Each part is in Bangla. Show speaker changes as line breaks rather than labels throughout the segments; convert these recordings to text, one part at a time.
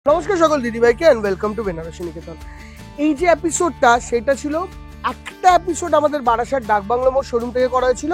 নমস্কার সকল দিদিভাইকে এন্ড ওয়েলকাম টু বেনারসি নিকেতন। এই যে এপিসোডটা সেটা ছিল একটা এপিসোড আমাদের বারাসাত ডাকবাংলো মোড় শোরুম থেকে করা হয়েছিল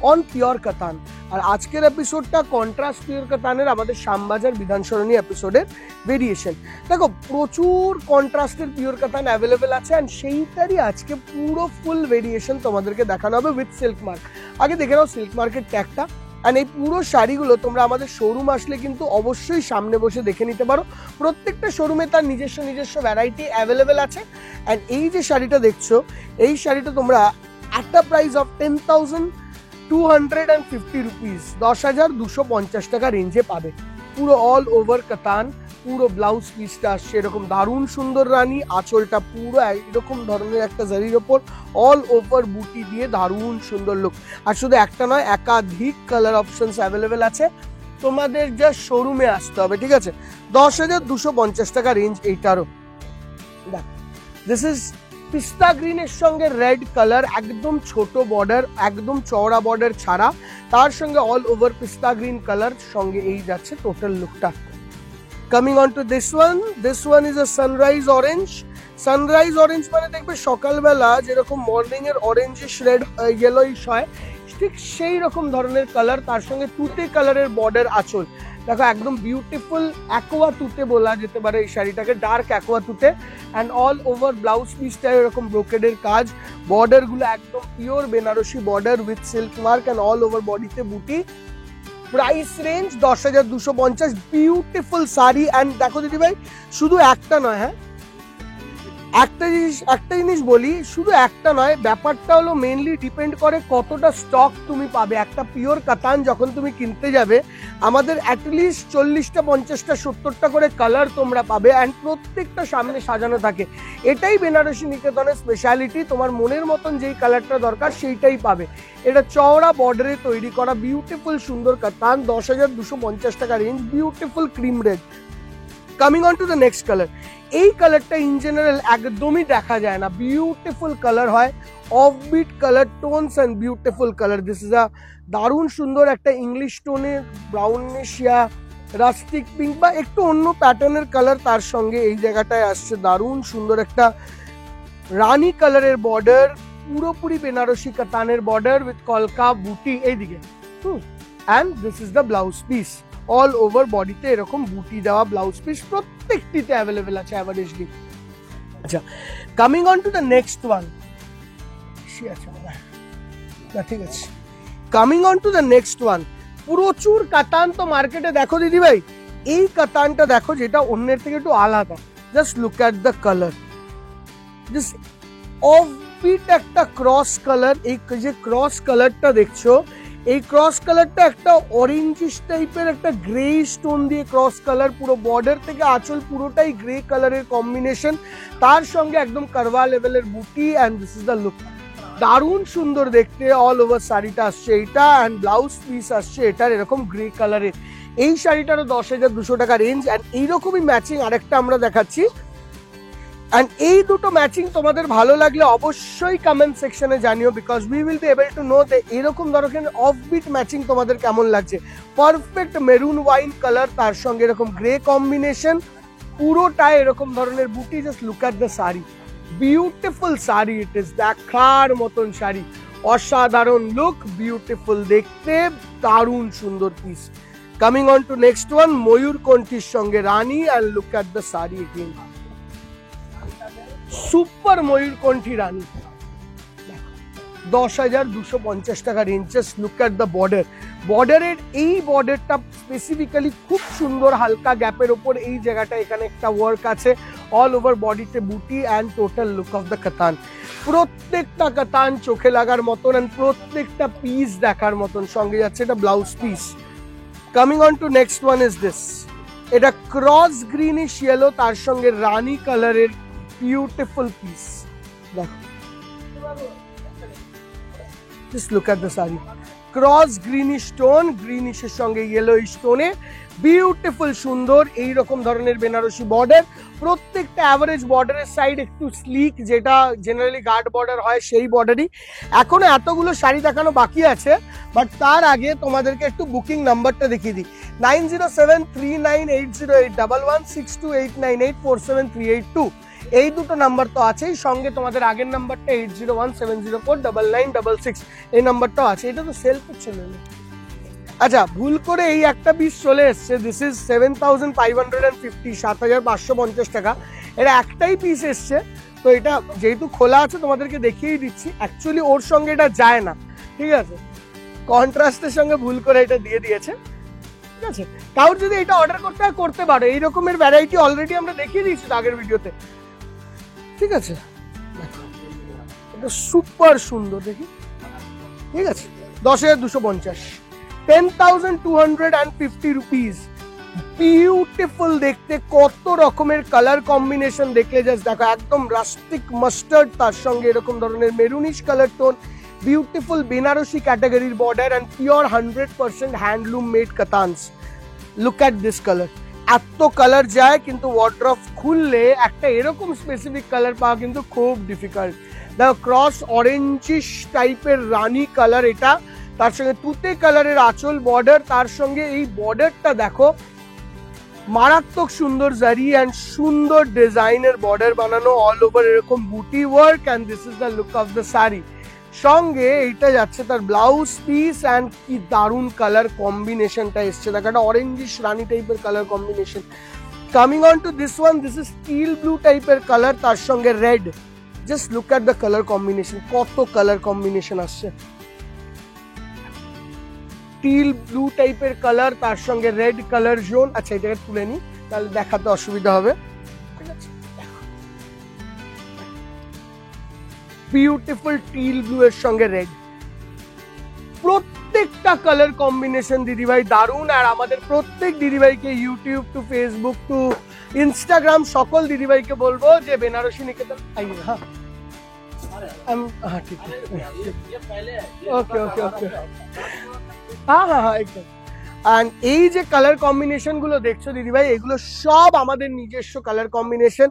অন পিওর কাতান, আর আজকের এপিসোডটা কন্ট্রাস্ট পিওর কাতানের আমাদের শ্যামবাজার বিধানসরণী এপিসোডের ভেরিয়েশন। দেখো প্রচুর কন্ট্রাস্টের পিওর কাতান অ্যাভেলেবেল আছে অ্যান্ড সেইটারই আজকে পুরো ফুল ভেরিয়েশন তোমাদেরকে দেখানো হবে উইথ সিল্ক মার্ক। আগে দেখে নাও সিল্ক মার্কের ট্যাগটা। অ্যান্ড এই পুরো শাড়িগুলো তোমরা আমাদের শোরুম আসলে কিন্তু অবশ্যই সামনে বসে দেখে নিতে পারো। প্রত্যেকটা শোরুমে তার নিজস্ব ভ্যারাইটি অ্যাভেলেবেল আছে। অ্যান্ড এই যে শাড়িটা দেখছো, এই শাড়িটা তোমরা একটা প্রাইস অফ 10,250 রুপিস, 10,250 টাকা রেঞ্জে পাবে। পুরো অল ওভার কাতান, পুরো ব্লাউজ পিসটা আসছে এরকম দারুণ সুন্দর রানী, আঁচলটা পুরো এরকম ধরনের একটা জারির ওপর অল ওভার বুটি দিয়ে দারুণ সুন্দর লুক। আর শুধু একটা নয়, একাধিক কালার অপশনস অ্যাভেলেবেল আছে। তোমাদের জাস্ট শোরুমে আসতে হবে, ঠিক আছে? 10,250 টাকা রেঞ্জ এইটারও। দেখ, দিস ইজ পিস্তা গ্রিনের সঙ্গে রেড কালার, একদম ছোট বর্ডার, একদম চওড়া বর্ডার ছাড়া, তার সঙ্গে অল ওভার পিস্তা গ্রিন কালার সঙ্গে এই যাচ্ছে টোটাল লুকটা। Coming on to this one is a sunrise orange. Sunrise orange মানে দেখবে সকালবেলা যেরকম মর্নিং এর অরেঞ্জিশ রেড ইয়েলোইশ হয়, ঠিক সেই রকম ধরনের কালার, তার সঙ্গে তুতে কালারের বর্ডার আঁচল। দেখো একদম বিউটিফুল অ্যাকোয়া তুতে বলা যেতে পারে এই শাড়িটাকে, ডার্ক অ্যাকোয়া তুতে। অ্যান্ড অল ওভার ব্লাউজ পিসটা এরকম ব্রোকেডের কাজ, বর্ডার গুলো একদম pure Banarasi border with silk mark and all over বডিতে বুটি। Price range 10,250। Beautiful sari. And দেখো দিদি ভাই, শুধু একটা নয়, হ্যাঁ একটা জিনিস বলি, শুধু একটা নয়, ব্যাপারটা হলো মেনলি ডিপেন্ড করে কতটা স্টক তুমি পাবে। একটা পিওর কাতান যখন তুমি কিনতে যাবে, আমাদের অ্যাটলিস্ট 40টা 50টা 70টা করে কালার তোমরা পাবে অ্যান্ড প্রত্যেকটা সামনে সাজানো থাকে। এটাই বেনারসি নিকেতনের স্পেশালিটি, তোমার মনের মতন যেই কালারটা দরকার সেইটাই পাবে। এটা চওড়া বর্ডারে তৈরি করা বিউটিফুল সুন্দর কাতান, 10,250 টাকা range, beautiful cream red. Coming on to the next colour. এই কালারটা ইন জেনারেল একদমই দেখা যায় না, বিউটিফুল কালার হয়, offbeat colour tones and beautiful colour. This is a দারুণ সুন্দর একটা ইংলিশ টোনের ব্রাউনিশ ইয়া রাস্টিক পিঙ্ক বা একটু অন্য প্যাটার্নের কালার, তার সঙ্গে এই জায়গাটায় আসছে দারুণ সুন্দর একটা রানী কালারের বর্ডার, পুরোপুরি বেনারসি কাতানের বর্ডার উইথ কলকা বুটি এইদিকে। And this is the blouse piece, all over বডিতে এরকম বুটি দেওয়া ব্লাউজ পিস প্রত্যেকটিতে অ্যাভেলেবেল আছে অ্যাভারেজলি। আচ্ছা, coming on to the next one. ঠিক আছে, coming on to the next one. প্রচুর কাতান তো মার্কেটে দেখো দিদি ভাই, এই কাতানটা দেখো যেটা অন্যের থেকে একটু আলাদা। Just look at the colour, just offbeat একটা ক্রস কালার। এই যে ক্রস কালারটা দেখছো, এই ক্রস কালারটা একটা অরেঞ্জিশ টাইপের একটা গ্রে স্টোন দিয়ে ক্রস কালার, পুরো বর্ডার থেকে আঁচল পুরোটাই গ্রে কালারের কম্বিনেশন, তার সঙ্গে একদম কারওয়া লেভেলের বুটি। And this is the look, দারুণ সুন্দর দেখতে। অল ওভার শাড়িটা আসছে এইটা, অ্যান্ড ব্লাউজ পিস আসছে এটার এরকম গ্রে কালারের। এই শাড়িটারও 10,200 টাকা রেঞ্জ। অ্যান্ড এইরকমই ম্যাচিং আরেকটা আমরা দেখাচ্ছি। অ্যান্ড এই দুটো ম্যাচিং তোমাদের ভালো লাগলে অবশ্যই কমেন্ট সেকশনে জানিও, because we will be able to know যে এরকম ধরনের অফবিট ম্যাচিং তোমাদের কেমন লাগছে। পারফেক্ট মেরুন ওয়াইন কালার, তার সঙ্গে এরকম গ্রে কম্বিনেশন, পুরোটাই এরকম ধরনের বুটি। Just look at the sari, beautiful sari, it is দেখার মতন শাড়ি, অসাধারণ লুক, বিউটিফুল দেখতে, দারুণ সুন্দর piece. Coming on to next one, ময়ূরকণ্ঠীর সঙ্গে রানী। And look at the sari again, super ময়ূরকণ্ঠী রানী, 10,250 টাকা range. Just look at the border, বর্ডারের এই বর্ডারটা স্পেসিফিক্যালি খুব সুন্দর, হালকা গ্যাপের ওপর এই জায়গাটা এখানে একটা ওয়ার্ক আছে, অল ওভার বডিতে বুটি and total look of the কাতান। প্রত্যেকটা কাতান চোখে লাগার মতন অ্যান্ড প্রত্যেকটা পিস দেখার মতন। সঙ্গে যাচ্ছে এটা blouse piece. Coming on to next one is this, এটা ক্রস গ্রিনিশ ইয়েলো, তার সঙ্গে রানী কালারের বিউটিফুল পিস। দেখো, just look at the sari, cross greenish stone, গ্রিনিশের সঙ্গে ইয়েলো স্টোনে বিউটিফুল সুন্দর এইরকম ধরনের বেনারসি বর্ডার। প্রত্যেকটা অ্যাভারেজ বর্ডারের সাইড একটু স্লিক, যেটা জেনারেলি গার্ড বর্ডার হয় সেই বর্ডারই। এখনো এতগুলো শাড়ি দেখানো বাকি আছে, বাট তার আগে তোমাদেরকে একটু বুকিং নাম্বারটা দেখিয়ে দিই। 907398116289847382 এই দুটো নাম্বার তো আছেই, সঙ্গে তোমাদের আগের নাম্বারটা 8017049966 এই নাম্বারটাও আছে। এটা তো সেলফ ছিল। আচ্ছা, ভুল করে এই একটা পিস চলে এসছে, দিস ইজ 7550, 7550 টাকা। এটা একটাই পিস এসছে, তো এটা যেহেতু খোলা আছে তোমাদেরকে দেখিয়েই দিচ্ছি। অ্যাকচুয়ালি ওর সঙ্গে এটা যায় না, ঠিক আছে, কন্ট্রাস্টের সঙ্গে ভুল করে এটা দিয়ে দিয়েছে, ঠিক আছে। কারোর যদি এটা অর্ডার করতে হয় করতে পারো, এই রকমের ভ্যারাইটি অলরেডি আমরা দেখিয়ে দিয়েছি আগের ভিডিওতে, ঠিক আছে। এটা সুপার সুন্দর, দেখি, ঠিক আছে। 10,250, 10,250 রুপিস। বিউটিফুল দেখতে, কত রকমের কালার কম্বিনেশন দেখলে জাস্ট দেখো, একদম রাস্টিক মাস্টার্ড, তার সঙ্গে এরকম ধরনের maroonish colour tone, beautiful Banarasi ক্যাটাগরির border and pure 100% handloom made কাতানস। Look at this colour. এত কালার যায়, কিন্তু ওয়ার্ড্রপ খুললে একটা এরকম স্পেসিফিক কালার পাওয়া কিন্তু খুব ডিফিকাল্ট। দেখো, ক্রস অরেঞ্জিশ টাইপের রানী কালার এটা, তার সঙ্গে তুতে কালারের আঁচল বর্ডার, তার সঙ্গে এই বর্ডারটা দেখো মারাত্মক সুন্দর জারি অ্যান্ড সুন্দর ডিজাইনের বর্ডার বানানো, অল ওভার এরকম বুটি work, and this is the look of the sari. সঙ্গে এইটা যাচ্ছে তার ব্লাউজ পিস, অ্যান্ড কি দারুণ কালার কম্বিনেশনটা এসছে, দেখো একটা অরেঞ্জিশ রানী টাইপের colour combination. Coming on to this one, this is steel blue টাইপের কালার, তার সঙ্গে red. Just look at the colour combination, কত কালার কম্বিনেশন আসছে। স্টিল ব্লু টাইপের কালার, তার সঙ্গে রেড কালার জোন। আচ্ছা, এটাকে তুলে নি, তাহলে দেখাতে অসুবিধা হবে, ঠিক আছে। বিউটিফুল টিল ব্লু এর সঙ্গে রেড, প্রত্যেকটা কালার কম্বিনেশন দিদিভাই দারুণ। আর আমাদের প্রত্যেক দিদিভাইকে, YouTube to Facebook to Instagram, সকল দিদিভাইকে বলবো যে বেনারসি নিকেতন আইয়ে। হ্যাঁ ঠিক আছে, ওকে ওকে ওকে, হ্যাঁ হ্যাঁ হ্যাঁ একদম। আর এই যে কালার কম্বিনেশন গুলো দেখছো দিদিভাই, এগুলো সব আমাদের নিজস্ব কালার কম্বিনেশন।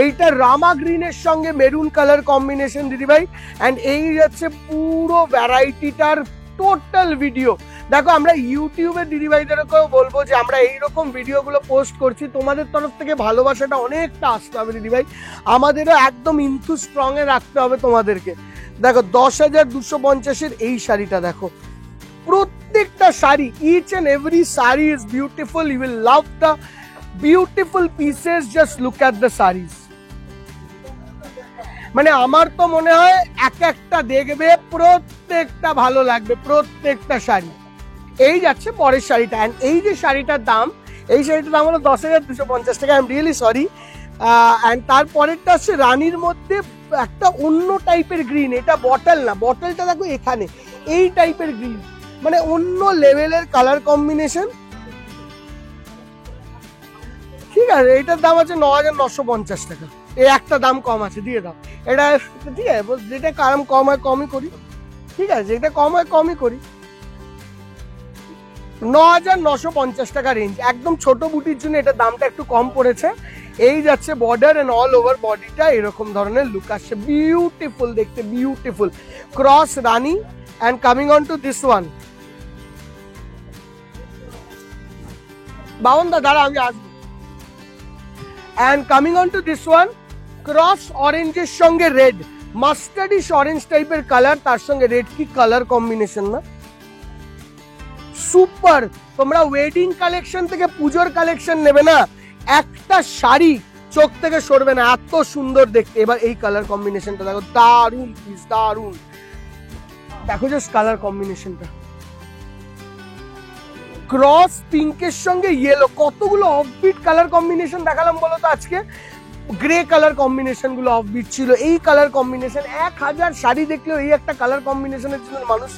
এইটা রামা গ্রিনের সঙ্গে মেরুন কালার কম্বিনেশন দিদিভাই, অ্যান্ড এই যাচ্ছে পুরো ভ্যারাইটিটার টোটাল ভিডিও। দেখো, আমরা ইউটিউবের দিদিভাইদেরকেও বলবো যে আমরা এইরকম ভিডিওগুলো পোস্ট করছি, তোমাদের তরফ থেকে ভালোবাসাটা অনেকটা আসতে হবে দিদিভাই, আমাদেরও একদম ইনথু স্ট্রং এ রাখতে হবে তোমাদেরকে। দেখো, 10,250 এই শাড়িটা দেখো, প্রত্যেকটা sari, each and every sari is beautiful. You will love the beautiful pieces, just look at the saris. মানে আমার তো মনে হয় এক একটা দেখবে প্রত্যেকটা ভালো লাগবে, প্রত্যেকটা শাড়ি। এই যাচ্ছে পরের শাড়িটা, অ্যান্ড এই যে শাড়িটার দাম, এই শাড়িটার দাম হলো 10,250 টাকা। I am really sorry. And তারপরেরটা হচ্ছে রানীর মধ্যে একটা অন্য টাইপের গ্রিন, এটা বটল না, বটলটা দেখো এখানে এই টাইপের গ্রিন, মানে অন্য লেভেলের কালার কম্বিনেশন, ঠিক আছে। এটার দাম আছে 9,950 টাকা। এই একটা দাম কম আছে, দিয়ে দাও এটা, ঠিক আছে। যেটা কারণ কম হয় কমই করি, ঠিক আছে, যেটা কম হয় কমই করি। 9,950 টাকা রেঞ্জ, একদম ছোট বুটির জন্য এটার দামটা একটু কম পড়েছে। এই যাচ্ছে বর্ডার এন্ড অল ওভার বডিটা এরকম ধরনের লুক আসছে, বিউটিফুল দেখতে, বিউটিফুল ক্রস রানী। And coming on to this one, বাউন দা দাঁড়া আমি আসবো। And coming on to this one, cross অরেঞ্জের সঙ্গে রেড, মাস্টার্ডিশ অরেঞ্জ টাইপের কালার, তার সঙ্গে রেড, কি কালার কম্বিনেশন না, সুপার। তোমরা ওয়েডিং কালেকশন থেকে পুজোর কালেকশন নেবে না, একটা শাড়ি চোখ থেকে সরবে না, এত সুন্দর দেখতে। এবার এই কালার কম্বিনেশনটা দেখো, দারুণ পিস, দারুণ। দেখো জাস্ট কালার কম্বিনেশনটা, ক্রস পিঙ্কের সঙ্গে ইয়েলো, কতগুলো অফবিট কালার কম্বিনেশন দেখালাম বলো তো আজকে। গ্রে কালার কম্বিনেশন গুলো অফবিট ছিল, এই কালার কম্বিনেশন 1000 শাড়ি দেখলেও এই একটা কালার কম্বিনেশনের জন্য মানুষ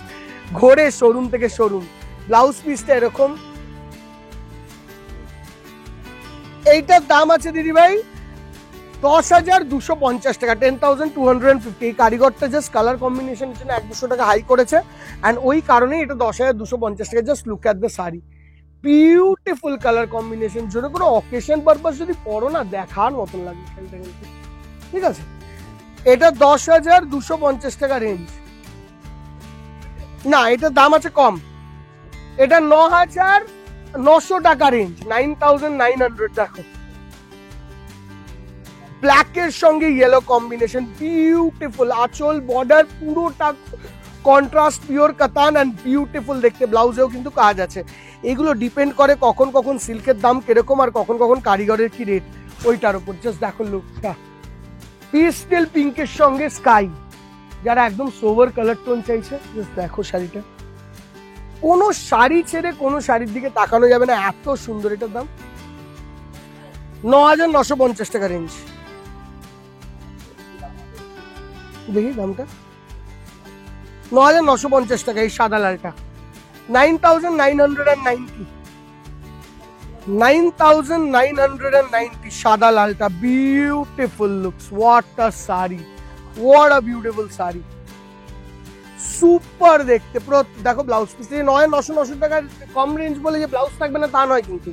ঘোরে শোরুম থেকে শোরুম। ব্লাউজ পিসটা এরকম, এইটার দাম আছে দিদি ভাই 10,250 টাকা, 10,250। এই কারিগরটা জাস্ট কালার কম্বিনেশনের জন্য 100-200 টাকা হাই করেছে, অ্যান্ড ওই কারণেই এটা 10,250 টাকা। Just look at the sari, beautiful colour combination. যদি কোনো অকেশন পারপাস যদি পরো না, দেখার মতন লাগে খেলতে খেলতে। ঠিক আছে, এটা 10,250 টাকা রেঞ্জ না, এটার দাম আছে কম, এটা 9,900 টাকা রেঞ্জ, 9,900। দেখো ব্ল্যাকের সঙ্গে ইয়েলো কম্বিনেশন, বিউটিফুল। আঁচল বর্ডার পুরোটা কন্ট্রাস্ট, পিওর কাতান অ্যান্ড বিউটিফুল দেখতে। ব্লাউজেও কিন্তু কাজ আছে। এগুলো ডিপেন্ড করে কখন কখন সিল্কের দাম কিরকম আর কখন কখন কারিগরের কি রেট, ওইটার উপর। জাস্ট দেখো লুকটা, পেস্টেল পিঙ্কের সঙ্গে স্কাই, যারা একদম সোভার কালার টোন চাইছে, জাস্ট দেখো শাড়িটা। কোনো শাড়ি ছেড়ে কোনো শাড়ির দিকে তাকানো যাবে না, এত সুন্দর। এটার দাম 9,950 টাকা রেঞ্জ। দেখি দামটা, 9,950 টাকা। এই সাদা লালটা 9,990, 9,990 সাদা লালটা। Beautiful looks, what a sari, what a beautiful sari, super দেখতে। পুরো দেখো ব্লাউজ পিস। 9,900 টাকার কম রেঞ্জ বলে যে ব্লাউজ থাকবে না তা নয় কিন্তু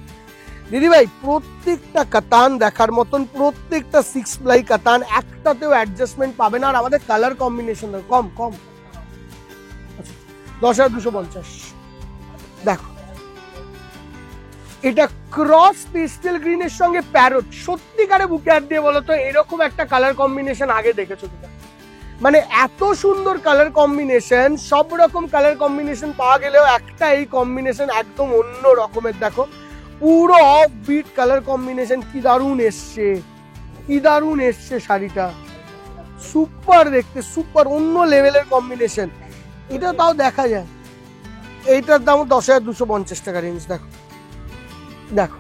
দিদি ভাই, প্রত্যেকটা কাতান দেখার মতন, প্রত্যেকটা 6 প্লাই কাতান, একটাতেও অ্যাডজাস্টমেন্ট পাবে না। আর আমাদের কালার কম্বিনেশন কম কম। 10,250। দেখো এটা ক্রস পেস্টেল গ্রিনের সঙ্গে প্যারট। সত্যিকারে বুকে হাত দিয়ে বলো তো, এরকম একটা কালার কম্বিনেশন আগে দেখেছো কিনা? মানে এত সুন্দর কালার কম্বিনেশন, সব রকম কালার কম্বিনেশন পাওয়া গেলেও একটা এই কম্বিনেশন একদম অন্য রকমের। দেখো পুরো অফ বিট কালার কম্বিনেশন, কি দারুণ এসছে, কি দারুণ এসছে শাড়িটা, সুপার দেখতে, সুপার অন্য লেভেলের কম্বিনেশন। এটা তাও দেখা যায়। এইটার দাম 10,250 টাকা রেঞ্জ। দেখো দেখো,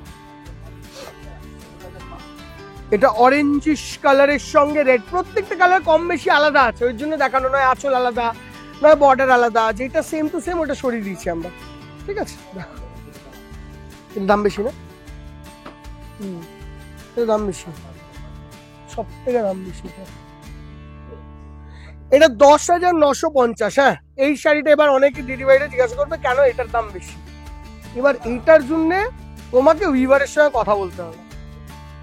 এটা অরেঞ্জিশ কালারের সঙ্গে রেড। প্রত্যেকটা কালার কম বেশি আলাদা আছে, ওই জন্য দেখানো নয়। আঁচল আলাদা নয়, বর্ডার আলাদা, যেটা সেম টু সেম ওটা সরিয়ে দিয়েছি আমরা। ঠিক আছে, দেখো দাম বেশি না, দাম বেশি, সব থেকে দাম বেশি। এটা 10,950। হ্যাঁ, এই শাড়িটা এবার অনেকে দিদি ভাইরা জিজ্ঞাসা করবে কেন এটার দাম বেশি। এবার এইটার জন্য তোমাকে উইভারের সঙ্গে কথা বলতে হবে।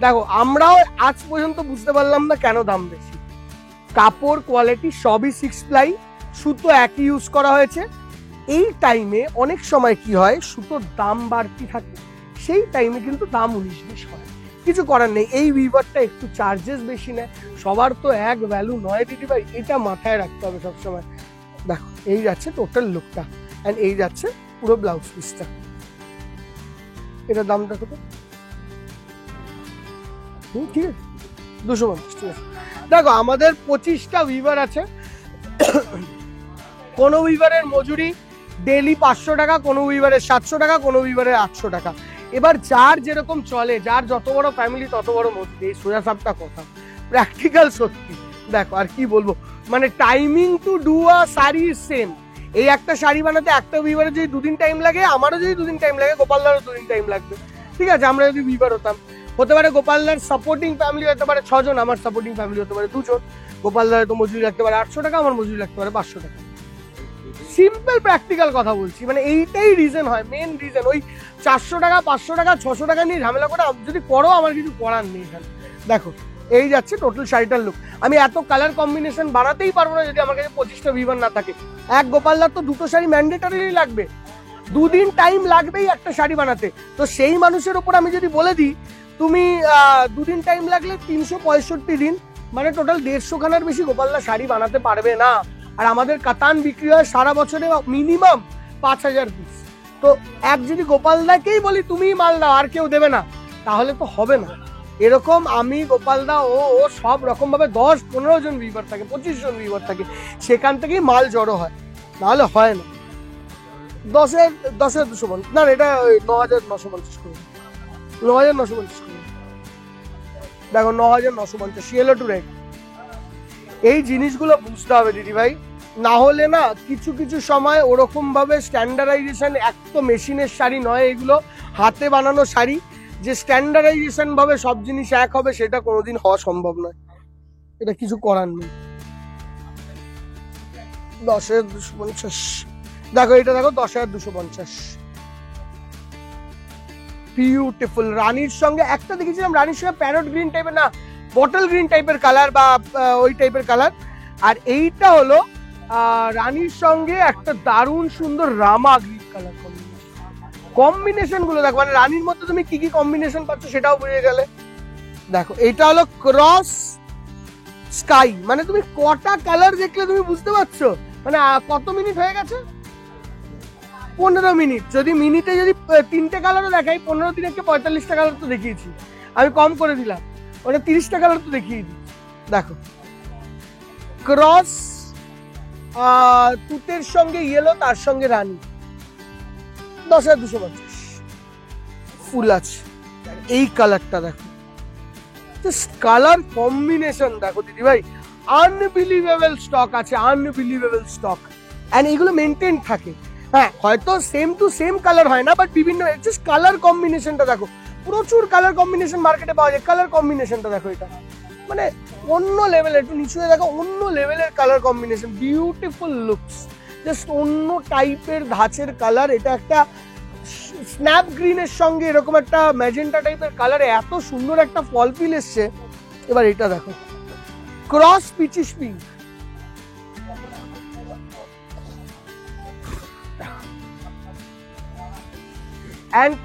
দেখো আমরাও আজ পর্যন্ত বুঝতে পারলাম না কেন দাম বেশি। কাপড় কোয়ালিটি সবই 6 প্লাই, সুতো একই ইউজ করা হয়েছে। এই টাইমে অনেক সময় কি হয়, সুতোর দাম বাড়তি থাকে, সেই টাইমে কিন্তু দাম 19-20 হয়। কিছু করার নেই, এই উইভারটা একটু চার্জেস বেশি নেয়। সবার তো এক ভ্যালু নয় দিদি ভাই, এটা মাথায় রাখতে হবে সবসময়। দেখো এই যাচ্ছে টোটাল লুকটা, অ্যান্ড এই যাচ্ছে পুরো ব্লাউজ পিসটা। এটার দামটা কত? ঠিক আছে, 250। ঠিক আছে, দেখো আমাদের 25টা উইভার আছে। কোনো উইভারের মজুরি ডেলি 500 টাকা, কোনো উইভারের 700 টাকা, কোনো উইভারের 800 টাকা। এবার যার যেরকম চলে, যার যত বড় ফ্যামিলি তত বড় মজুরি, এই সোজা সাপটা কথা, প্র্যাকটিক্যাল সত্যি। দেখো আর কি বলবো, মানে timing to do a sari same. এই একটা শাড়ি বানাতে একটা উইভারে যদি 2 দিন টাইম লাগে, আমারও যদি 2 দিন টাইম লাগে, গোপালদারও 2 দিন টাইম লাগবে। ঠিক আছে, আমরা যদি উইভার হতাম, হতে পারে গোপালদার সাপোর্টিং ফ্যামিলি হতে পারে 6 জন, আমার সাপোর্টিং ফ্যামিলি হতে পারে 2 জন। গোপালদার তো মজুরি লাগতে পারে 800 টাকা, আমার মজুরি লাগতে পারে 500 টাকা। সিম্পল প্র্যাকটিক্যাল কথা বলছি, মানে এইটাই রিজন হয়, মেন রিজন। ওই 400 টাকা 500 টাকা 600 টাকা নিয়ে ঝামেলা করে যদি করো, আমার কিছু করার নেই এখানে। দেখো এই যাচ্ছে টোটাল শাড়িটার লুক। আমি এত কালার কম্বিনেশন বানাতেই পারবো না যদি আমার কাছে 25টা উইভার না থাকে। এক গোপালদার তো 2টো শাড়ি ম্যান্ডেটরি লাগবে, 2 দিন টাইম লাগবেই একটা শাড়ি বানাতে। তো সেই মানুষের উপর আমি যদি বলে দিই তুমি 2 দিন টাইম লাগলে 365 দিন, মানে টোটাল 150 খানার বেশি গোপালদার শাড়ি বানাতে পারবে না। আর আমাদের কাতান বিক্রি হয় সারা বছরে মিনিমাম 5,000 পিস। তো এক যদি গোপালদাকেই বলি তুমি মাল দাও, আর কেউ দেবে না, তাহলে তো হবে না। এরকম আমি গোপালদা ও সব রকম ভাবে 10-15 জন উইভার থাকে, 25 জন উইভার থাকে, সেখান থেকেই মাল জড়ো হয়, নাহলে হয় না। 10,250 না, এটা 9,950 করে, 9,950 করে। দেখো 9,950 ইয়েলো টু রেড। এই জিনিসগুলো বুঝতে হবে দিদি ভাই, না হলে না কিছু কিছু সময় ওরকম ভাবে স্ট্যান্ডার্ডাইজেশন, এক তো মেশিনের শাড়ি নয়, এগুলো হাতে বানানো শাড়ি। যে স্ট্যান্ডার্ডাইজেশন ভাবে সব জিনিস এক হবে সেটা কোনোদিন হওয়া সম্ভব নয়, এটা কিছু করার নেই। 10,250, দেখো এটা দেখো 10,250, বিউটিফুল। রানীর সঙ্গে একটা দেখেছিলাম, রানীর সঙ্গে প্যারট গ্রিন টাইপের না বটল গ্রিন টাইপের কালার বা ওই টাইপের কালার, আর এইটা হলো রানীর সঙ্গে একটা দারুণ সুন্দর রামা গ্রিন কালার কম্বিনেশন গুলো দেখো, মানে রানীর মধ্যে তুমি কি কি কম্বিনেশন পাচ্ছ সেটাও বুঝে গেলে। দেখো এটা হলো ক্রস স্কাই, মানে তুমি কটা কালার দেখলে তুমি বুঝতে পারছো, মানে কত মিনিট হয়ে গেছে? 15 মিনিট। যদি মিনিটে যদি 3টে কালারও দেখাই, 15 দিনকে 45টা কালার তো দেখিয়েছি, আমি কম করে দিলাম, ওটা 30টা কালার তো দেখিয়ে দিই। দেখো ক্রস তুতের সঙ্গে ইয়েলো, তার সঙ্গে রানী, 10,250 ফুল আছে। এই কালারটা দেখো, কালার কম্বিনেশন দেখো দিদি ভাই, আনবিলিভেবল স্টক আছে, আনবিলিভেবল স্টক। এন্ড এগুলো মেনটেন থাকে, হ্যাঁ হয়তো সেম টু সেম কালার হয় না, বাট বিভিন্ন জাস্ট কালার কম্বিনেশনটা দেখো, প্রচুর কালার কম্বিনেশন মার্কেটে পাওয়া যায়। কালার কম্বিনেশনটা দেখো, এটা মানে অন্য লেভেলের, একটু নিচু হয়ে দেখো, অন্য লেভেলের colour combination, beautiful looks, just অন্য টাইপের ধাঁচের কালার। এটা একটা স্ন্যাপ গ্রিনের সঙ্গে এরকম একটা ম্যাজেন্টা টাইপের কালারে এত সুন্দর একটা ফল ফিল এসছে। এবার এটা দেখো ক্রস পিচিশ পিঙ্ক, এন্ড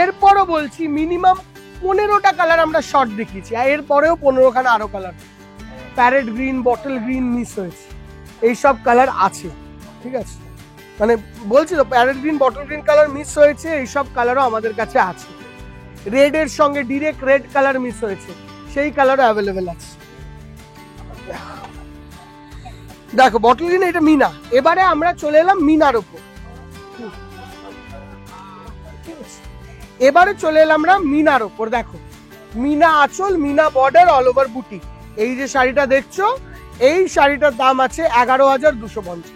এরপরও বলছি মিনিমাম 15টা কালার আমরা শর্ট দেখিয়েছি, আর এরপরেও 15খানা আরো colour, parrot green, bottle green miss হয়েছে, এইসব কালার আছে, ঠিক আছে? মানে বলছি তো parrot green, bottle green colour miss হয়েছে, এইসব কালারও আমাদের কাছে আছে। রেড এর সঙ্গে ডিরেক্ট রেড কালার মিস হয়েছে, সেই কালারও অ্যাভেলেবেল আছে। দেখো বটল গ্রিন, এটা মিনা। এবারে আমরা চলে এলাম মিনার উপর, এবারে চলে এলাম আমরা মিনার ওপর। দেখো মিনা আঁচল, মিনা বর্ডার, অল ওভার বুটি। এই যে শাড়িটা দেখছো, এই শাড়িটার দাম আছে 11,250।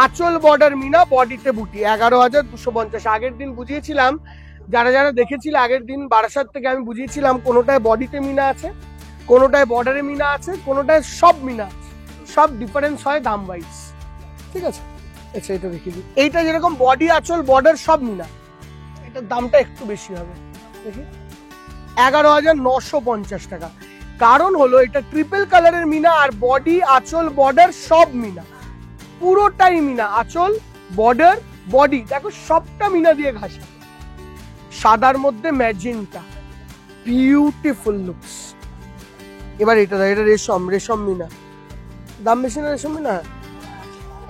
আঁচল বর্ডার মিনা, বডিতে বুটি, 11,250। আগের দিন বুঝিয়েছিলাম, যারা যারা দেখেছিল আগের দিন বারাসাত থেকে, আমি বুঝিয়েছিলাম কোনোটায় বডিতে মিনা আছে, কোনোটায় বর্ডারে মিনা আছে, কোনোটায় সব মিনা আছে, সব ডিফারেন্স হয় দাম ওয়াইজ, ঠিক আছে? আচ্ছা এটা দেখিয়ে দিই, এইটা যেরকম বডি আঁচল বর্ডার সব মিনা, এটার দামটা একটু বেশি হবে, দেখি 11,950 টাকা। কারণ হলো এটা ট্রিপল কালারের মিনা, আর বডি আঁচল বর্ডার সব মিনা, পুরোটাই মিনা, আঁচল বর্ডার বডি দেখো সবটা মিনা দিয়ে ঘাসা, সাদার মধ্যে ম্যাজেন্টা, বিউটিফুল লুকস। এবার এটা দেখো, এটা রেশম, রেশম মিনা, দাম বেশি না রেশম মিনা?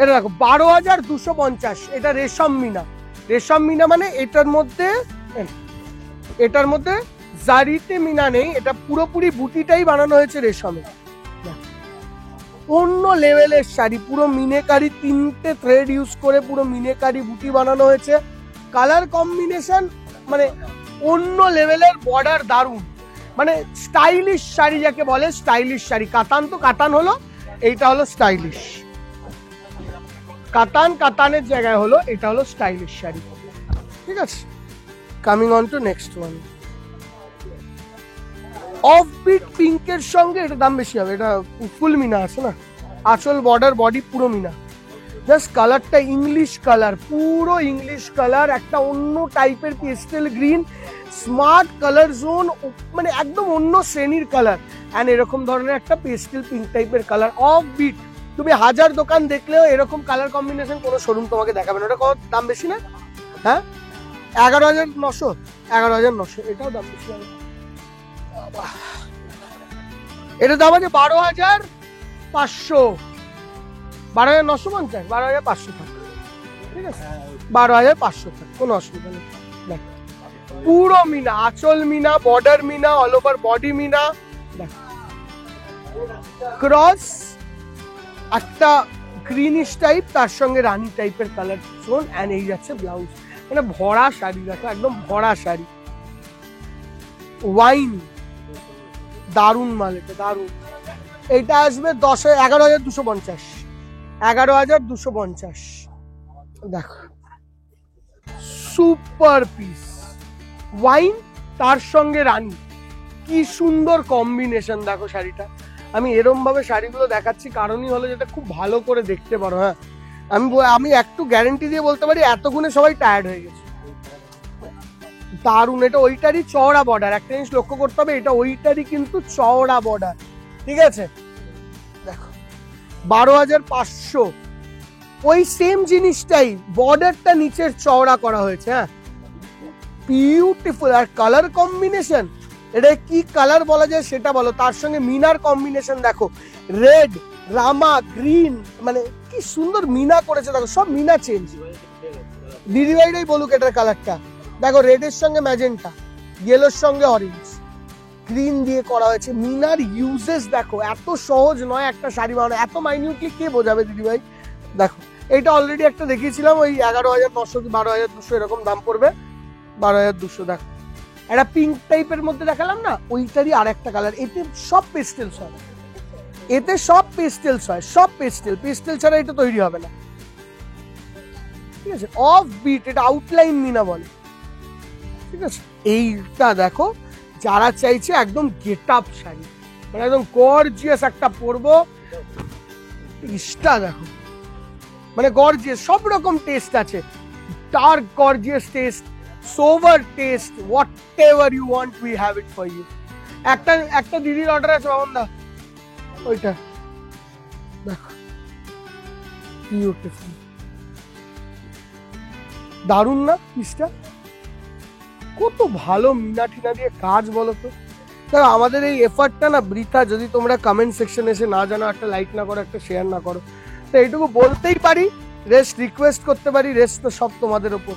এটা দেখো 12,250, এটা রেশম মিনা। রেশম মিনা মানে এটার মধ্যে জারিতে মিনা নেই, এটা পুরোপুরি বুটিটাই বানানো হয়েছে রেশমে। অন্য লেভেলের শাড়ি, পুরো মিনেকারি, 3টে থ্রেড ইউজ করে পুরো মিনেকারি বুটি বানানো হয়েছে, কালার কম্বিনেশন মানে অন্য লেভেলের, বর্ডার দারুণ, মানে স্টাইলিশ শাড়ি যাকে বলে, স্টাইলিশ শাড়ি। কাতান তো কাতান হলো, এইটা হলো স্টাইলিশ। কাতান কাতানের জায়গায় হলো, এটা হলো স্টাইলিশ শাড়ি, ঠিক আছে? Coming on to next one, offbeat পিঙ্কের সঙ্গে এটা দাম বেশি হবে, এটা ফুল মিনা আছে না, আঁচল বর্ডার বডি পুরো মিনা, জাস্ট কালারটা ইংলিশ কালার, পুরো ইংলিশ কালার, একটা অন্য টাইপের pastel green, smart colour zone, মানে একদম অন্য শ্রেণীর কালার, অ্যান্ড এরকম ধরনের একটা পেস্টেল পিঙ্ক টাইপের কালার। অফবিট, তুমি 1000 দোকান দেখলেও এরকম কালার কম্বিনেশন কোনো শোরুম তোমাকে দেখাবে না। ওটা কত দাম বেশি না? হ্যাঁ 11,900, 11,900, এটাও দাম বেশি হবে। এটা দাম আছে 12,500, 12,950, 12,500 টাকা, ঠিক আছে? 12,500 টাকা, কোনো অসুবিধা নেই। দেখ পুরো মিনা, আঁচল মিনা, বর্ডার মিনা, অল ওভার বডি মিনা, দেখ ক্রস একটা গ্রিনিশ টাইপ, তার সঙ্গে রানী টাইপের কালার জোন, এন্ড এই যাচ্ছে ব্লাউজ, মানে ভরা শাড়ি দেখো, একদম ভরা শাড়ি, ওয়াইন, দারুন মাল, এটা দারুন। এটা আসবে 11,250, 11,250। দেখো সুপার পিস, ওয়াইন তার সঙ্গে রানী, কি সুন্দর কম্বিনেশন দেখো শাড়িটা। আমি এরম ভাবে শাড়িগুলো দেখাচ্ছি কারণই হলো যেটা খুব ভালো করে দেখতে পারো। হ্যাঁ, আমি একটু গ্যারেন্টি দিয়ে বলতে পারি এতগুণে সবাই টায়ার্ড হয়ে গেছে। দারুণ, এটা ওইটারই চওড়া বর্ডার, একটা জিনিস লক্ষ্য করতে হবে, এটা ওইটারই কিন্তু চওড়া বর্ডার, ঠিক আছে। দেখো 12,500, ওই সেম জিনিসটাই বর্ডারটা নিচের চওড়া করা হয়েছে। হ্যাঁ, বিউটিফুল। আর কালার কম্বিনেশন, এটা কি কালার বলা যায় সেটা বলো। তার সঙ্গে মিনার কম্বিনেশন দেখো, রেড, রামা, গ্রিন, মানে কি সুন্দর মিনা করেছে দেখো, সব মিনা চেঞ্জ। দিদিভাইরাই বলুক এটার কালারটা দেখো, রেডের সঙ্গে ম্যাজেন্টা, ইয়েলোর সঙ্গে অরেঞ্জ, গ্রিন দিয়ে করা হয়েছে। মিনার ইউজেস দেখো, এত সহজ নয় একটা শাড়ি বানানো, এত মাইনিউটলি কে বোঝাবে দিদিভাই। দেখো এটা অলরেডি একটা দেখিয়েছিলাম, ওই 11,900 কি 12,200 এরকম দাম পড়বে, 12,200। দেখো একটা পিঙ্ক টাইপের মধ্যে দেখালাম না, ওইটারই আর একটা কালার। এতে সব পেস্টেলস হয়, এতে সব পেস্টেলস হয়, সব পেস্টেল ছাড়া এটা তৈরি হবে না, ঠিক আছে। অফ বিট, এটা আউটলাইন মিনা বলে, ঠিক আছে। এইটা দেখো, যারা চাইছে একদম গেট আপ শাড়ি, মানে একদম গর্জিয়াস একটা পরবো, পিসটা দেখো, মানে গর্জিয়াস, সব রকম টেস্ট আছে, dark gorgeous taste, sober taste, whatever you want we have it for you. একটা দিদির অর্ডার আছে বাবনদা, ওইটা দেখো, বিউটিফুল, দারুণ না পিসটা, কত ভালো মিনা ঠিনা দিয়ে কাজ বলো তো। দেখো আমাদের এই এফার্টটা না বৃথা যদি তোমরা কমেন্ট সেকশনে এসে না জানো, একটা লাইক না করো, একটা শেয়ার না করো। তো এইটুকু বলতেই পারি, রেস্ট রিকোয়েস্ট করতে পারি, রেস্ট তো সব তোমাদের ওপর।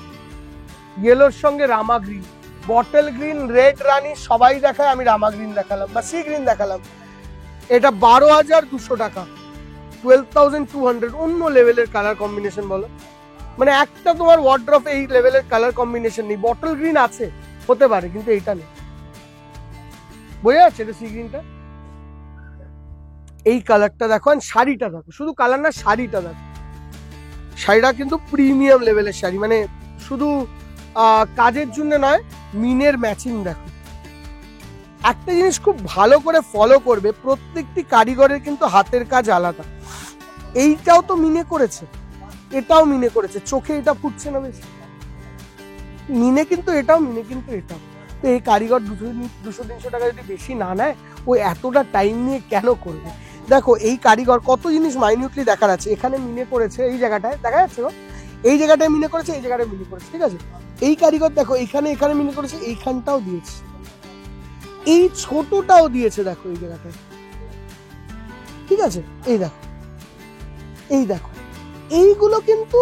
ইয়েলোর সঙ্গে রামা গ্রিন, বটল গ্রিন, রেড রানী সবাই দেখায়, আমি রামা গ্রিন দেখালাম বা সি গ্রিন দেখালাম। এটা 12,200 টাকা, 12,200। অন্য লেভেলের কালার কম্বিনেশন বলো, মানে একটা তোমার ওয়ার্ড্রপে এই লেভেলের কালার কম্বিনেশন নেই। বটল গ্রিন আছে, হতে পারে, কিন্তু এইটা নেই, বোঝা যাচ্ছে? এটা সি গ্রিনটা, এই কালারটা দেখো, আর শাড়িটা দেখো, শুধু কালার না, শাড়িটা দেখো, শাড়িটা কিন্তু প্রিমিয়াম লেভেলের শাড়ি, মানে শুধু কাজের জন্য নয়, মিনের ম্যাচিং দেখো। একটা জিনিস খুব ভালো করে ফলো করবে, প্রত্যেকটি কারিগরের কিন্তু হাতের কাজ আলাদা। এইটাও তো মিনে করেছে, এটাও মিনে করেছে, চোখে এটা ফুটছে না বেশি, মিনে কিন্তু এটাও, মিনে কিন্তু এটাও। তো এই কারিগর 200-300 টাকা যদি বেশি না নেয়, ও এতটা টাইম নিয়ে কেন করবে? দেখো এই কারিগর কত জিনিস মাইনিউটলি দেখার আছে। এখানে মিনে করেছে, এই জায়গাটায় দেখা যাচ্ছে, এই জায়গাটায় মিনে করেছে, এই জায়গাটায় মিনে করেছে, ঠিক আছে। এই কারিগর দেখো, এখানে মিনে করেছে, এইখানটাও দিয়েছে, এই ছোটটাও দিয়েছে, দেখো এই জায়গাটায়, ঠিক আছে। এই দেখো, এই দেখো, এইগুলো কিন্তু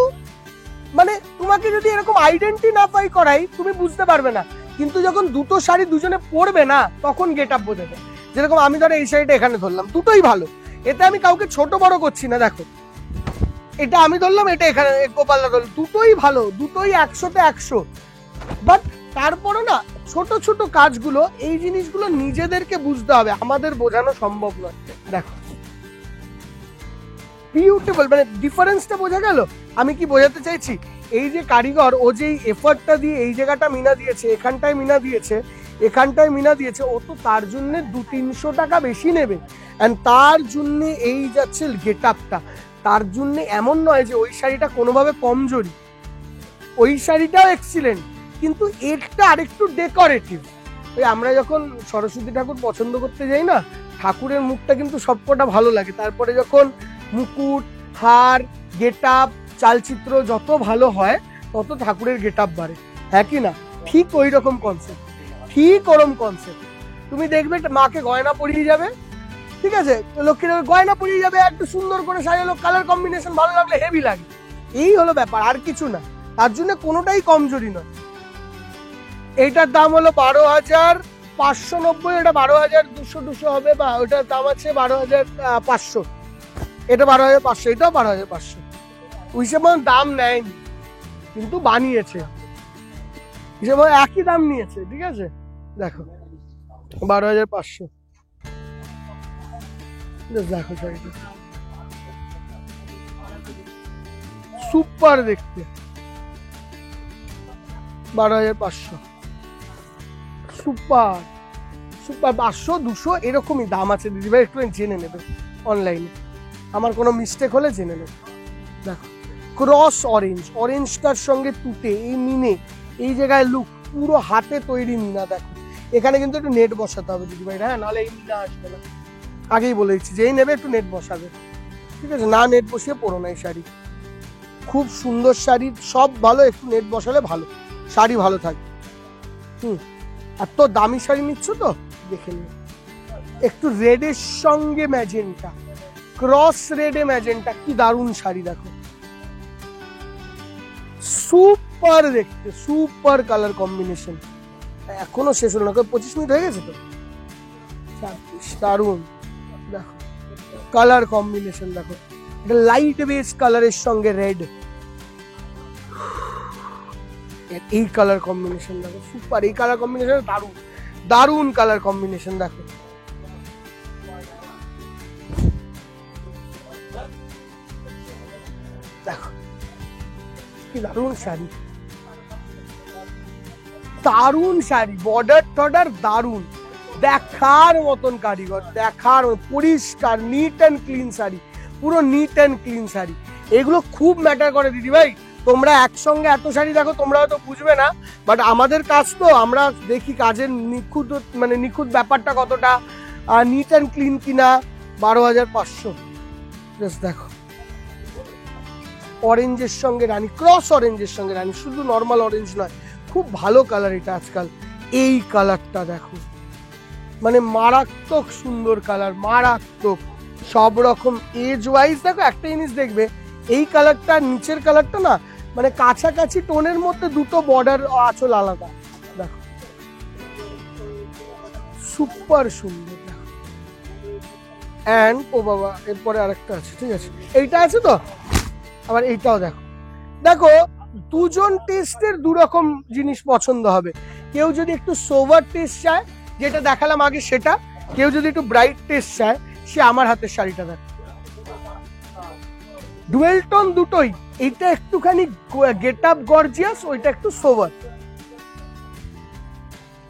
মানে তোমাকে যদি এরকম আইডেন্টিফাই করাই তুমি বুঝতে পারবে না, কিন্তু যখন দুটো শাড়ি দুজনে পরবে না, তখন গেট আপ বোঝা যায়। যেরকম আমি ধরো এই শাড়িটা এখানে ধরলাম, দুটোই ভালো, এতে আমি কাউকে ছোট বড় করছি না। দেখো এটা আমি ধরলাম, এটা এখানে গোপালদা ধরলাম, দুটোই ভালো, দুটোই 100তে 100। বাট তারপরে না, ছোট ছোট কাজগুলো, এই জিনিসগুলো নিজেদেরকে বুঝতে হবে, আমাদের বোঝানো সম্ভব নয়। দেখো বিউটিফুল, মানে ডিফারেন্সটা বোঝা গেল। আমি কি বোঝাতে চাইছি, এই যে কারিগর, ও যে এফর্টটা দিয়ে এই জায়গাটা মিনা দিয়েছে, এখানটায় মিনা দিয়েছে, এখানটায় মিনা দিয়েছে, ও তো তার জন্য 200-300 টাকা বেশি নেবে। অ্যান্ড তার জন্য এই যাচ্ছে গেট আপটা, তার জন্য এমন নয় যে ওই শাড়িটা কোনোভাবে কমজোরি, ওই শাড়িটাও এক্সিলেন্ট, কিন্তু এটা আরেকটু ডেকোরেটিভ। ওই আমরা যখন সরস্বতী ঠাকুর পছন্দ করতে যাই না, ঠাকুরের মুখটা কিন্তু সবকটা ভালো লাগে, তারপরে যখন মুকুট, হার, গেট আপ, চালচিত্র যত ভালো হয়, তত ঠাকুরের গেট আপ বাড়ে, হ্যাঁ কি না? ঠিক ওই রকম কনসেপ্ট, ঠিক ওরকম কনসেপ্ট। তুমি দেখবে মাকে গয়না পরিয়ে যাবে, ঠিক আছে, লক্ষ্মীর গয়না পরিয়ে যাবে, একটু সুন্দর করে সাজালো, কালার কম্বিনেশন ভালো লাগলে হেভি লাগে, এই হলো ব্যাপার, আর কিছু না। তার জন্য কোনোটাই কমজোরি নয়। এইটার দাম হলো 12,590, এটা 12,200 হবে, বা ওটার দাম আছে 12,500, এটা 12,500, এটাও 12,500। হিসেবে দাম নেয়নি, কিন্তু বানিয়েছে, হিসেবে একই দাম নিয়েছে, ঠিক আছে। দেখো 12,500, দেখো শাড়িটা সুপার দেখতে, 12,500, সুপার সুপার 500-200 এরকমই দাম আছে দিদিভাই, একটু জেনে নেবে অনলাইনে, আমার কোনো মিস্টেক হলে জেনে নেবে। দেখো ক্রস অরেঞ্জ, অরেঞ্জটার সঙ্গে তুতে এই মিনে এই জায়গায় লুক পুরো হাতে তৈরি মিনা। দেখো এখানে কিন্তু একটু নেট বসাতে হবে দিদিভাই, হ্যাঁ, নাহলে এই মিনা আসবে না। আগেই বলেছি যেই নেবে একটু নেট বসাবে, ঠিক আছে, না নেট বসিয়ে পরো না এই শাড়ি। খুব সুন্দর শাড়ি, সব ভালো, একটু নেট বসালে ভালো, শাড়ি ভালো থাকবে। আর তো দামি শাড়ি নিচ্ছ তো দেখে নিও। একটু রেডের সঙ্গে ম্যাজেন্টা, ক্রস রেডে ম্যাজেন্টা, কি দারুণ শাড়ি। দেখো সুপার দেখতে, সুপার কালার কম্বিনেশন। এখনো শেষ হলো না, 25 মিনিট হয়ে গেছে তো। দারুণ দেখো কালার কম্বিনেশন, দেখো এটা লাইট বেস কালারের সঙ্গে রেড, এই কালার কম্বিনেশন দেখো সুপার, এই কালার কম্বিনেশন দারুণ, দারুণ কালার কম্বিনেশন। দেখো দেখো কি দারুণ শাড়ি, দারুণ শাড়ি, বর্ডার টর্ডার দারুণ, দেখার মতন কারিগর, দেখার পরিষ্কার নিট অ্যান্ড ক্লিন শাড়ি, পুরো নিট অ্যান্ড ক্লিন শাড়ি। এগুলো খুব ম্যাটার করে দিদি ভাই। তোমরা একসঙ্গে এত শাড়ি দেখো, তোমরা হয়তো বুঝবে না, বাট আমাদের কাজ তো আমরা দেখি কাজের নিখুঁত, মানে নিখুঁত ব্যাপারটা কতটা, নিট অ্যান্ড ক্লিন কিনা। 12,500। দেখো অরেঞ্জের সঙ্গে রানী, ক্রস অরেঞ্জের সঙ্গে রানী, শুধু নর্মাল অরেঞ্জ নয়, খুব ভালো কালার এটা আজকাল। এই কালারটা দেখো, মানে মারাত্মক সুন্দর কালার, মারাত্মক। সব রকম এজ ওয়াইজ দেখো, একটা জিনিস দেখবে এই কালারটা, নিচের কালারটা না মানে কাছাকাছি টোনের মধ্যে দুটো বর্ডার আঁচল আলাদা। দেখো সুপার সুন্দর। দেখো অ্যান্ড ও বাবা এরপরে আরেকটা আছে, ঠিক আছে, এইটা আছে তো, আবার এইটাও দেখো। দেখো দুজন টেস্টের দুরকম জিনিস পছন্দ হবে। কেউ যদি একটু সোভার টেস্ট চায়, যেটা দেখালাম আগে সেটা, কেউ যদি একটু ব্রাইট টেস্ট চায়, সে আমার হাতের শাড়িটা দেখো, ডুয়েল টোন দুটোই, এইটা একটুখানি গেট আপ গর্জিয়াস, ওইটা একটু সোভার।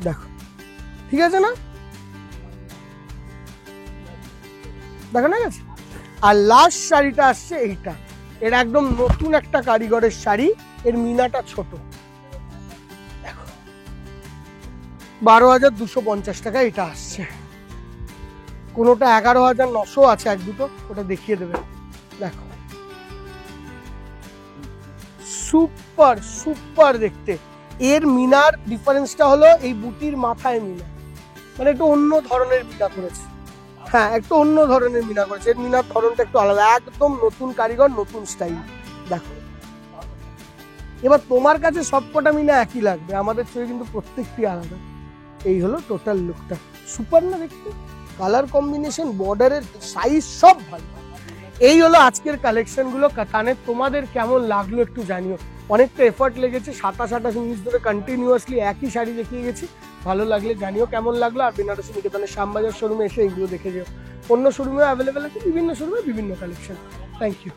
দেখো ঠিক আছে না, দেখো না গেছে। আর লাস্ট শাড়িটা আসছে এইটা, এর একদম নতুন একটা কারিগরের শাড়ি, এর মিনাটা ছোট। দেখো 12,250 টাকা এটা আসছে। কোনোটা 11,900 আছে, এক দুটো, ওটা দেখিয়ে দেবে। দেখো সুপার সুপার দেখতে। এর মিনার ডিফারেন্সটা হলো এই বুটির মাথায় মিনা, মানে একটু অন্য ধরনের মিনা করেছে, হ্যাঁ একটু অন্য ধরনের মিনা করেছে, এর মিনার ধরনটা একটু আলাদা, একদম নতুন কারিগর, নতুন স্টাইল। দেখো এবার তোমার কাছে সবকটা মিনা একই লাগবে, আমাদের চোখে কিন্তু প্রত্যেকটি আলাদা। এই হলো টোটাল লুকটা, সুপার না দেখতে, কালার কম্বিনেশন, বর্ডারের সাইজ সব ভালো। এই হলো আজকের কালেকশন গুলো কাতানের। তোমাদের কেমন লাগলো একটু জানিও। অনেকটা এফর্ট লেগেছে, 27-28 মিনিট ধরে কন্টিনিউয়াসলি একই শাড়ি দেখিয়ে গেছি। ভালো লাগলে জানিও কেমন লাগলো। আর বেনারসি নিকেতনের শ্যামবাজার শোরুমে এসে এইগুলো দেখে যেও। অন্য শোরুমেও অ্যাভেলেবেল আছে, বিভিন্ন শোরুমে বিভিন্ন কালেকশন। Thank you.